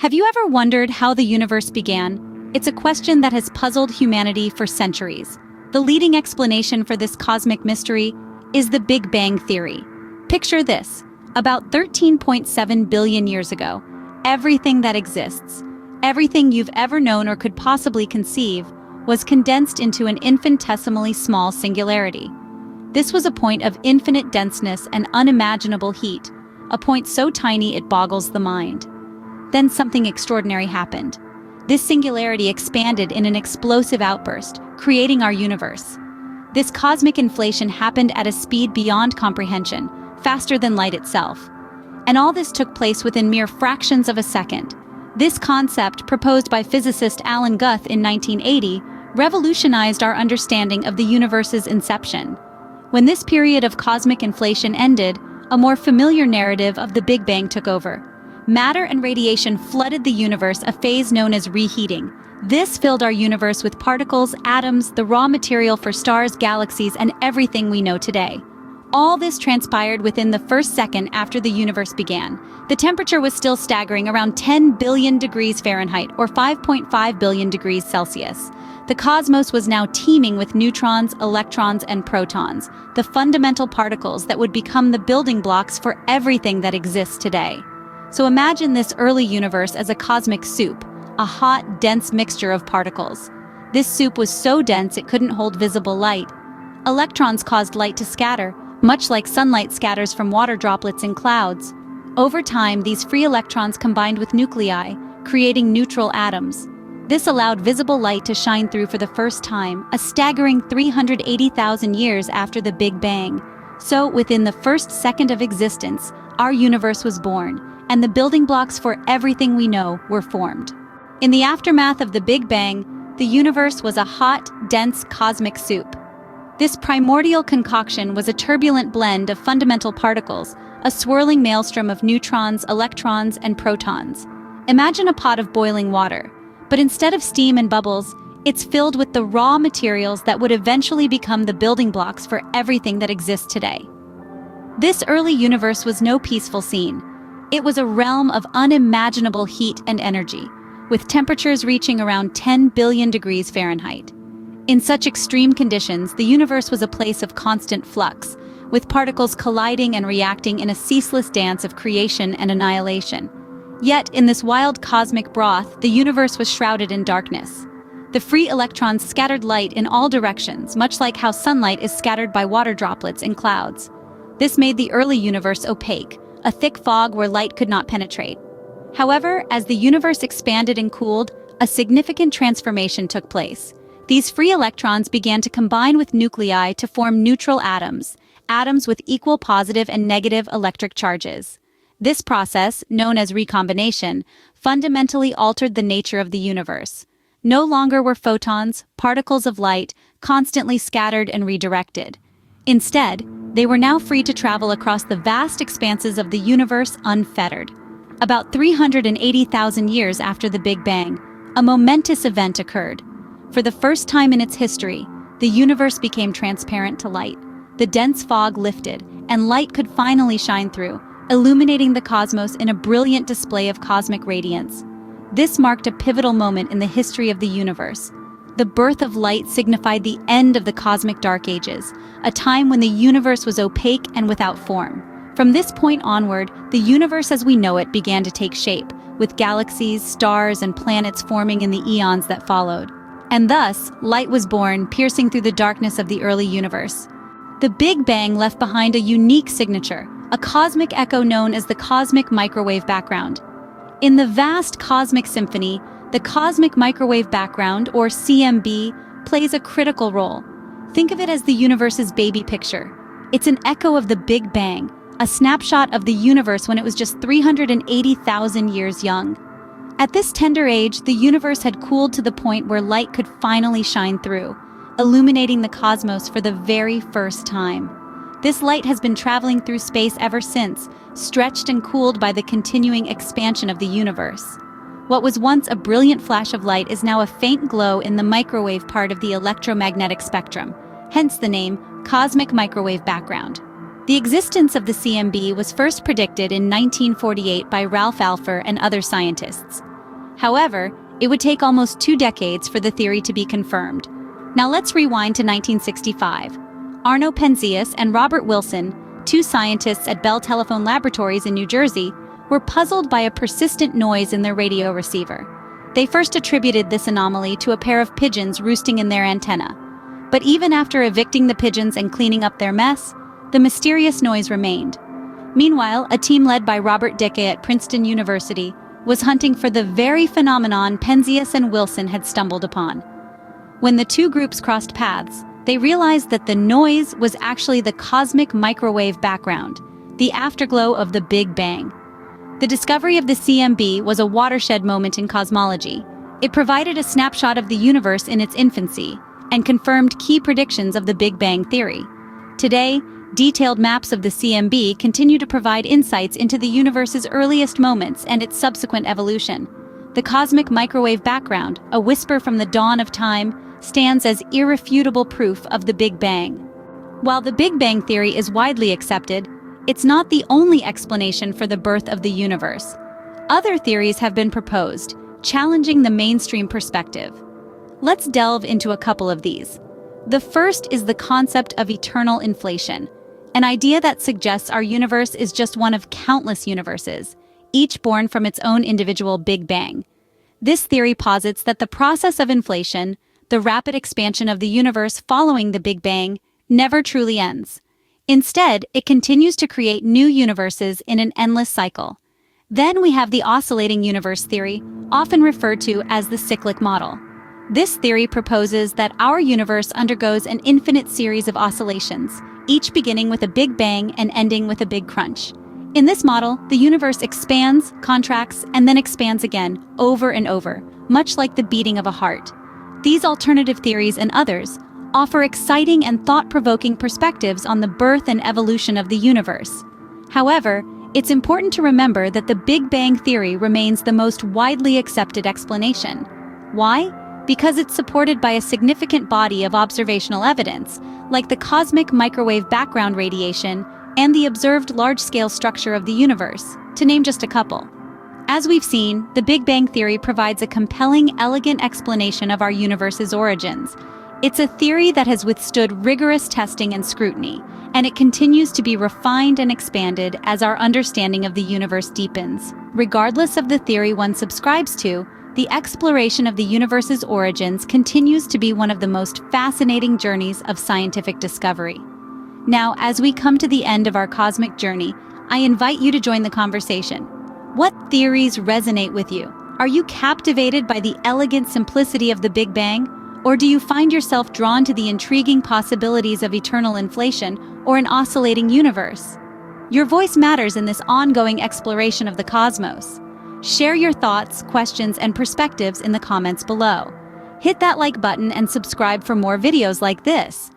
Have you ever wondered how the universe began? It's a question that has puzzled humanity for centuries. The leading explanation for this cosmic mystery is the Big Bang Theory. Picture this. About 13.7 billion years ago, everything that exists, everything you've ever known or could possibly conceive, was condensed into an infinitesimally small singularity. This was a point of infinite denseness and unimaginable heat, a point so tiny it boggles the mind. Then something extraordinary happened. This singularity expanded in an explosive outburst, creating our universe. This cosmic inflation happened at a speed beyond comprehension, faster than light itself. And all this took place within mere fractions of a second. This concept, proposed by physicist Alan Guth in 1980, revolutionized our understanding of the universe's inception. When this period of cosmic inflation ended, a more familiar narrative of the Big Bang took over. Matter and radiation flooded the universe, a phase known as reheating. This filled our universe with particles, atoms, the raw material for stars, galaxies, and everything we know today. All this transpired within the first second after the universe began. The temperature was still staggering, around 10 billion degrees Fahrenheit, or 5.5 billion degrees Celsius. The cosmos was now teeming with neutrons, electrons, and protons, the fundamental particles that would become the building blocks for everything that exists today. So imagine this early universe as a cosmic soup, a hot, dense mixture of particles. This soup was so dense it couldn't hold visible light. Electrons caused light to scatter, much like sunlight scatters from water droplets in clouds. Over time, these free electrons combined with nuclei, creating neutral atoms. This allowed visible light to shine through for the first time, a staggering 380,000 years after the Big Bang. So, within the first second of existence, our universe was born, and the building blocks for everything we know were formed. In the aftermath of the Big Bang, the universe was a hot, dense cosmic soup. This primordial concoction was a turbulent blend of fundamental particles, a swirling maelstrom of neutrons, electrons, and protons. Imagine a pot of boiling water, but instead of steam and bubbles, it's filled with the raw materials that would eventually become the building blocks for everything that exists today. This early universe was no peaceful scene. It was a realm of unimaginable heat and energy, with temperatures reaching around 10 billion degrees Fahrenheit. In such extreme conditions, the universe was a place of constant flux, with particles colliding and reacting in a ceaseless dance of creation and annihilation. Yet, in this wild cosmic broth, the universe was shrouded in darkness. The free electrons scattered light in all directions, much like how sunlight is scattered by water droplets in clouds. This made the early universe opaque, a thick fog where light could not penetrate. However, as the universe expanded and cooled, a significant transformation took place. These free electrons began to combine with nuclei to form neutral atoms, atoms with equal positive and negative electric charges. This process, known as recombination, fundamentally altered the nature of the universe. No longer were photons, particles of light, constantly scattered and redirected. Instead, they were now free to travel across the vast expanses of the universe unfettered. About 380,000 years after the Big Bang, a momentous event occurred. For the first time in its history, the universe became transparent to light. The dense fog lifted, and light could finally shine through, illuminating the cosmos in a brilliant display of cosmic radiance. This marked a pivotal moment in the history of the universe. The birth of light signified the end of the cosmic dark ages, a time when the universe was opaque and without form. From this point onward, the universe as we know it began to take shape, with galaxies, stars, and planets forming in the eons that followed. And thus, light was born, piercing through the darkness of the early universe. The Big Bang left behind a unique signature, a cosmic echo known as the cosmic microwave background. In the vast cosmic symphony, the cosmic microwave background, or CMB, plays a critical role. Think of it as the universe's baby picture. It's an echo of the Big Bang, a snapshot of the universe when it was just 380,000 years young. At this tender age, the universe had cooled to the point where light could finally shine through, illuminating the cosmos for the very first time. This light has been traveling through space ever since, stretched and cooled by the continuing expansion of the universe. What was once a brilliant flash of light is now a faint glow in the microwave part of the electromagnetic spectrum, hence the name cosmic microwave background. The existence of the CMB was first predicted in 1948 by Ralph Alpher and other scientists. However, it would take almost 2 decades for the theory to be confirmed. Now let's rewind to 1965. Arno Penzias and Robert Wilson, two scientists at Bell Telephone Laboratories in New Jersey, were puzzled by a persistent noise in their radio receiver. They first attributed this anomaly to a pair of pigeons roosting in their antenna. But even after evicting the pigeons and cleaning up their mess, the mysterious noise remained. Meanwhile, a team led by Robert Dicke at Princeton University was hunting for the very phenomenon Penzias and Wilson had stumbled upon. When the two groups crossed paths, they realized that the noise was actually the cosmic microwave background, the afterglow of the Big Bang. The discovery of the CMB was a watershed moment in cosmology. It provided a snapshot of the universe in its infancy and confirmed key predictions of the Big Bang theory. Today, detailed maps of the CMB continue to provide insights into the universe's earliest moments and its subsequent evolution. The cosmic microwave background, a whisper from the dawn of time, stands as irrefutable proof of the Big Bang. While the Big Bang theory is widely accepted, it's not the only explanation for the birth of the universe. Other theories have been proposed, challenging the mainstream perspective. Let's delve into a couple of these. The first is the concept of eternal inflation, an idea that suggests our universe is just one of countless universes, each born from its own individual Big Bang. This theory posits that the process of inflation, the rapid expansion of the universe following the Big Bang, never truly ends. Instead, it continues to create new universes in an endless cycle. Then we have the oscillating universe theory, often referred to as the cyclic model. This theory proposes that our universe undergoes an infinite series of oscillations, each beginning with a Big Bang and ending with a big crunch. In this model, the universe expands, contracts, and then expands again, over and over, much like the beating of a heart. These alternative theories and others offer exciting and thought-provoking perspectives on the birth and evolution of the universe. However, it's important to remember that the Big Bang theory remains the most widely accepted explanation. Why? Because it's supported by a significant body of observational evidence, like the cosmic microwave background radiation and the observed large-scale structure of the universe, to name just a couple. As we've seen, the Big Bang theory provides a compelling, elegant explanation of our universe's origins. It's a theory that has withstood rigorous testing and scrutiny, and it continues to be refined and expanded as our understanding of the universe deepens. Regardless of the theory one subscribes to, the exploration of the universe's origins continues to be one of the most fascinating journeys of scientific discovery. Now, as we come to the end of our cosmic journey, I invite you to join the conversation. What theories resonate with you? Are you captivated by the elegant simplicity of the Big Bang? Or do you find yourself drawn to the intriguing possibilities of eternal inflation or an oscillating universe? Your voice matters in this ongoing exploration of the cosmos. Share your thoughts, questions, and perspectives in the comments below. Hit that like button and subscribe for more videos like this.